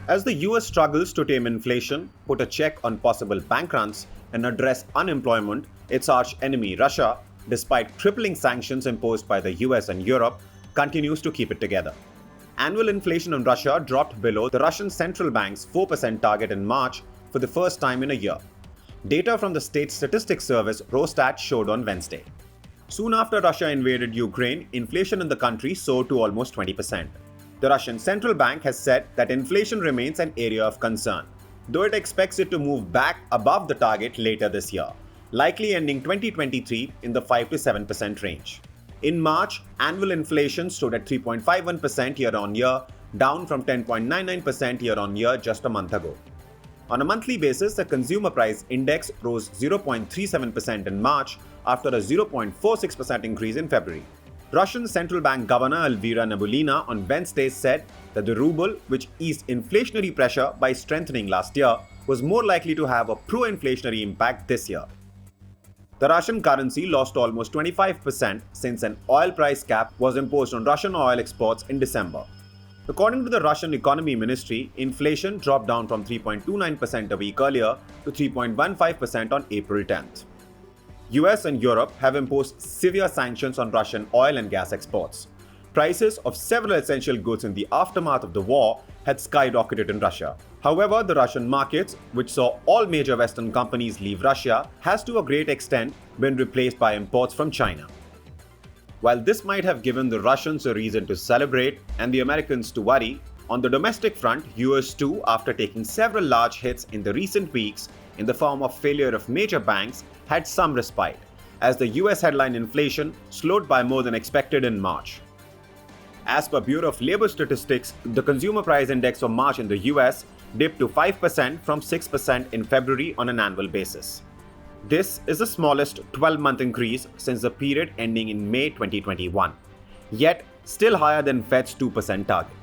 As the US struggles to tame inflation, put a check on possible bank runs, and address unemployment, its arch enemy Russia, despite crippling sanctions imposed by the US and Europe, continues to keep it together. Annual inflation in Russia dropped below the Russian central bank's 4% target in March for the first time in a year. Data from the state statistics service Rosstat showed on Wednesday. Soon after Russia invaded Ukraine, inflation in the country soared to almost 20%. The Russian central bank has said that inflation remains an area of concern, though it expects it to move back above the target later this year, likely ending 2023 in the 5 to 7% range. In March, annual inflation stood at 3.51% year-on-year, down from 10.99% year-on-year just a month ago. On a monthly basis, the consumer price index rose 0.37% in March after a 0.46% increase in February. Russian Central Bank Governor Elvira Nabiullina on Wednesday said that the ruble, which eased inflationary pressure by strengthening last year, was more likely to have a pro-inflationary impact this year. The Russian currency lost almost 25% since an oil price cap was imposed on Russian oil exports in December. According to the Russian Economy Ministry, inflation dropped down from 3.29% a week earlier to 3.15% on April 10th. U.S. and Europe have imposed severe sanctions on Russian oil and gas exports. Prices of several essential goods in the aftermath of the war had skyrocketed in Russia. However, the Russian markets, which saw all major Western companies leave Russia, has to a great extent been replaced by imports from China. While this might have given the Russians a reason to celebrate and the Americans to worry, on the domestic front, US too, after taking several large hits in the recent weeks in the form of failure of major banks, had some respite, as the US headline inflation slowed by more than expected in March. As per Bureau of Labor Statistics, the consumer price index for March in the US dipped to 5% from 6% in February on an annual basis. This is the smallest 12-month increase since the period ending in May 2021, yet still higher than Fed's 2% target.